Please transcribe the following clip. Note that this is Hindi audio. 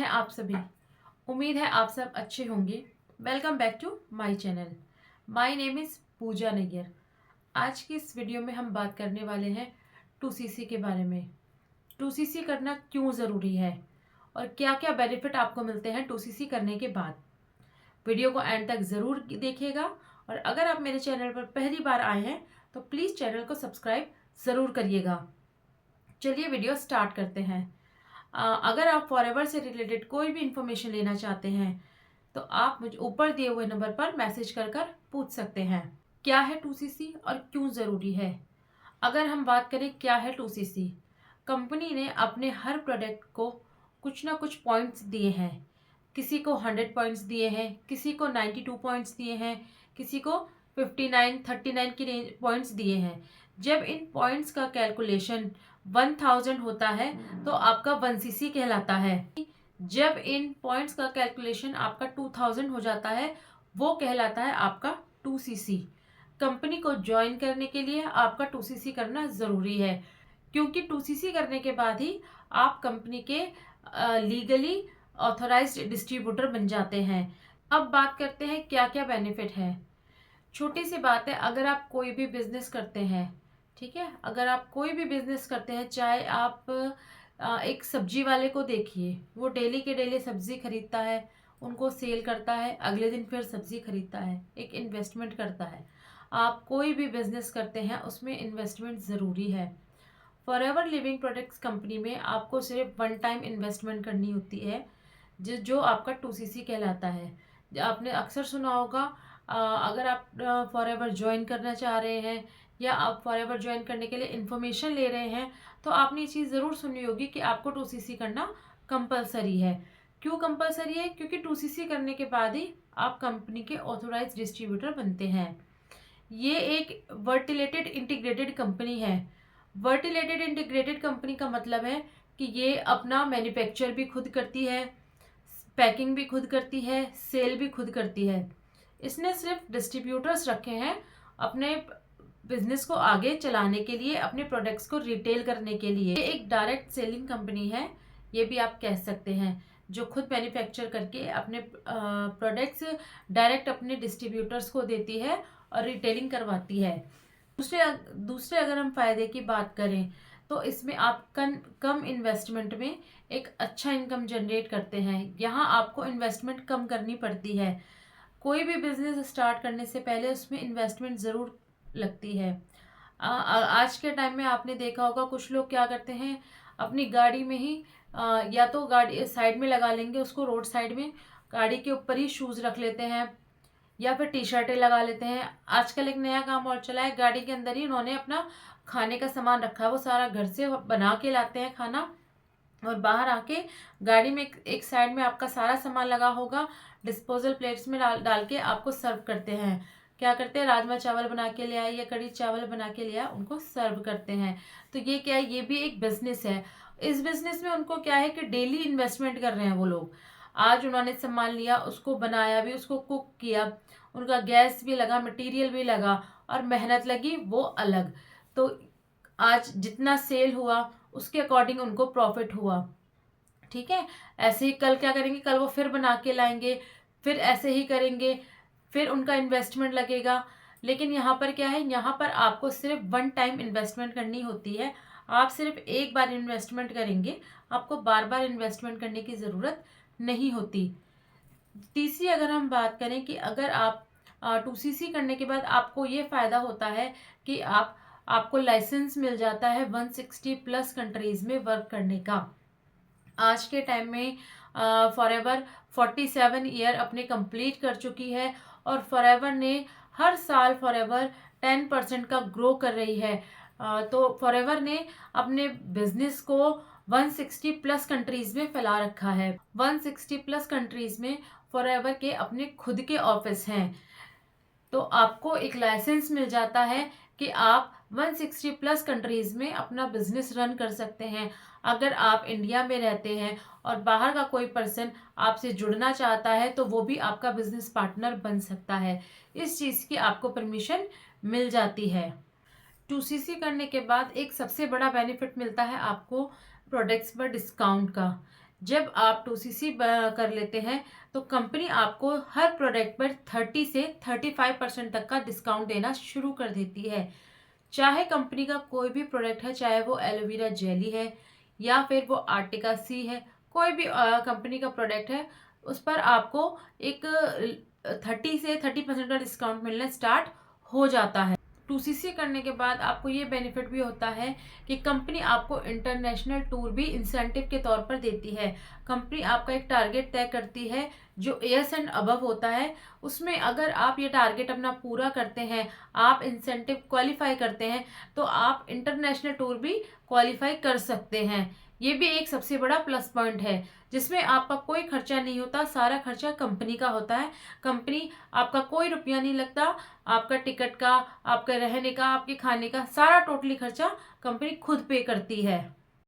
हैं आप सभी। उम्मीद है आप सब अच्छे होंगे। Welcome back to my channel. My name is Pooja Nayyar. आज की इस वीडियो में हम बात करने वाले हैं 2CC के बारे में। 2CC करना क्यों ज़रूरी है और क्या क्या बेनिफिट आपको मिलते हैं 2CC करने के बाद। वीडियो को एंड तक ज़रूर देखिएगा और अगर आप मेरे चैनल पर पहली बार आए हैं तो प्लीज़ चैनल को सब्सक्राइब ज़रूर करिएगा। चलिए वीडियो स्टार्ट करते हैं। अगर आप फॉरएवर से रिलेटेड कोई भी इंफॉर्मेशन लेना चाहते हैं तो आप मुझे ऊपर दिए हुए नंबर पर मैसेज कर कर पूछ सकते हैं। क्या है 2CC और क्यों ज़रूरी है। अगर हम बात करें क्या है 2CC, कंपनी ने अपने हर प्रोडक्ट को कुछ ना कुछ पॉइंट्स दिए हैं। किसी को 100 पॉइंट्स दिए हैं, किसी को 92 पॉइंट्स दिए हैं, किसी को 59 39 की रेंज पॉइंट्स दिए हैं। जब इन पॉइंट्स का कैलकुलेशन 1000 होता है तो आपका 1CC कहलाता है। जब इन पॉइंट्स का कैलकुलेशन आपका 2000 हो जाता है वो कहलाता है आपका 2CC। कंपनी को ज्वाइन करने के लिए आपका 2CC करना ज़रूरी है, क्योंकि 2CC करने के बाद ही आप कंपनी के लीगली ऑथराइज्ड डिस्ट्रीब्यूटर बन जाते हैं। अब बात करते हैं क्या क्या बेनिफिट है। छोटी सी बात है, अगर आप कोई भी बिजनेस करते हैं, ठीक है, अगर आप कोई भी बिजनेस करते हैं, चाहे आप एक सब्जी वाले को देखिए, वो डेली के डेली सब्जी खरीदता है, उनको सेल करता है, अगले दिन फिर सब्जी खरीदता है, एक इन्वेस्टमेंट करता है। आप कोई भी बिजनेस करते हैं उसमें इन्वेस्टमेंट ज़रूरी है। फॉरएवर लिविंग प्रोडक्ट्स कंपनी में आपको सिर्फ वन टाइम इन्वेस्टमेंट करनी होती है, जो आपका 2CC कहलाता है। आपने अक्सर सुना होगा, अगर आप फॉरएवर ज्वाइन करना चाह रहे हैं या आप फॉरएवर ज्वाइन करने के लिए इन्फॉर्मेशन ले रहे हैं तो आपने ये चीज़ ज़रूर सुनी होगी कि आपको 2CC करना कंपलसरी है। क्यों कंपलसरी है? क्योंकि 2CC करने के बाद ही आप कंपनी के ऑथोराइज डिस्ट्रीब्यूटर बनते हैं। ये एक वर्टिलेटेड इंटीग्रेटेड कंपनी है। वर्टिलेटेड इंटीग्रेटेड कंपनी का मतलब है कि ये अपना मैन्युफैक्चर भी खुद करती है, पैकिंग भी खुद करती है, सेल भी खुद करती है। इसने सिर्फ डिस्ट्रीब्यूटर्स रखे हैं अपने बिजनेस को आगे चलाने के लिए, अपने प्रोडक्ट्स को रिटेल करने के लिए। ये एक डायरेक्ट सेलिंग कंपनी है, ये भी आप कह सकते हैं, जो खुद मैन्युफैक्चर करके अपने प्रोडक्ट्स डायरेक्ट अपने डिस्ट्रीब्यूटर्स को देती है और रिटेलिंग करवाती है। दूसरे अगर हम फायदे की बात करें तो इसमें आप कम इन्वेस्टमेंट में एक अच्छा इनकम जनरेट करते हैं। यहाँ आपको इन्वेस्टमेंट कम करनी पड़ती है। कोई भी बिजनेस स्टार्ट करने से पहले उसमें इन्वेस्टमेंट ज़रूर लगती है। आज के टाइम में आपने देखा होगा, कुछ लोग क्या करते हैं, अपनी गाड़ी में ही या तो गाड़ी साइड में लगा लेंगे, उसको रोड साइड में गाड़ी के ऊपर ही शूज़ रख लेते हैं या फिर टी शर्टें लगा लेते हैं। आजकल एक नया काम और चला है, गाड़ी के अंदर ही उन्होंने अपना खाने का सामान रखा है। वो सारा घर से बना के लाते हैं खाना और बाहर आके गाड़ी में एक साइड में आपका सारा सामान लगा होगा, डिस्पोजल प्लेट्स में डाल के आपको सर्व करते हैं। क्या करते हैं, राजमा चावल बना के ले आए या कढ़ी चावल बना के ले आए, उनको सर्व करते हैं। तो ये क्या है, ये भी एक बिजनेस है। इस बिजनेस में उनको क्या है कि डेली इन्वेस्टमेंट कर रहे हैं वो लोग। आज उन्होंने सामान लिया, उसको बनाया भी, उसको कुक किया, उनका गैस भी लगा, मटेरियल भी लगा और मेहनत लगी वो अलग। तो आज जितना सेल हुआ उसके अकॉर्डिंग उनको प्रॉफिट हुआ, ठीक है। ऐसे ही कल क्या करेंगे, कल वो फिर बना के लाएंगे, फिर ऐसे ही करेंगे, फिर उनका इन्वेस्टमेंट लगेगा। लेकिन यहाँ पर क्या है, यहाँ पर आपको सिर्फ वन टाइम इन्वेस्टमेंट करनी होती है। आप सिर्फ एक बार इन्वेस्टमेंट करेंगे, आपको बार बार इन्वेस्टमेंट करने की ज़रूरत नहीं होती। तीसरी अगर हम बात करें कि अगर आप 2CC करने के बाद आपको ये फ़ायदा होता है कि आपको लाइसेंस मिल जाता है 160 प्लस कंट्रीज़ में वर्क करने का। आज के टाइम में फॉरएवर 47 ईयर अपने कंप्लीट कर चुकी है और फॉरएवर ने हर साल फॉरएवर 10% का ग्रो कर रही है। तो फॉरएवर ने अपने बिजनेस को 160 प्लस कंट्रीज़ में फैला रखा है। 160 प्लस कंट्रीज़ में फॉरएवर के अपने खुद के ऑफिस हैं। तो आपको एक लाइसेंस मिल जाता है कि आप 160 प्लस कंट्रीज़ में अपना बिजनेस रन कर सकते हैं। अगर आप इंडिया में रहते हैं और बाहर का कोई पर्सन आपसे जुड़ना चाहता है तो वो भी आपका बिजनेस पार्टनर बन सकता है। इस चीज़ की आपको परमिशन मिल जाती है। 2CC करने के बाद एक सबसे बड़ा बेनिफिट मिलता है आपको प्रोडक्ट्स पर डिस्काउंट का। जब आप 2CC कर लेते हैं तो कंपनी आपको हर प्रोडक्ट पर 30 से 35% तक का डिस्काउंट देना शुरू कर देती है। चाहे कंपनी का कोई भी प्रोडक्ट है, चाहे वो एलोवेरा जेली है या फिर वो आर्टिका सी है, कोई भी कंपनी का प्रोडक्ट है, उस पर आपको एक 30 से 30% का डिस्काउंट मिलना स्टार्ट हो जाता है। 2CC करने के बाद आपको ये बेनिफिट भी होता है कि कंपनी आपको इंटरनेशनल टूर भी इंसेंटिव के तौर पर देती है। कंपनी आपका एक टारगेट तय करती है जो एस एंड अबव होता है, उसमें अगर आप ये टारगेट अपना पूरा करते हैं, आप इंसेंटिव क्वालिफाई करते हैं, तो आप इंटरनेशनल टूर भी क्वालिफाई कर सकते हैं। ये भी एक सबसे बड़ा प्लस पॉइंट है जिसमें आपका कोई खर्चा नहीं होता, सारा खर्चा कंपनी का होता है। कंपनी आपका कोई रुपया नहीं लगता, आपका टिकट का, आपका रहने का, आपके खाने का सारा टोटली खर्चा कंपनी खुद पे करती है।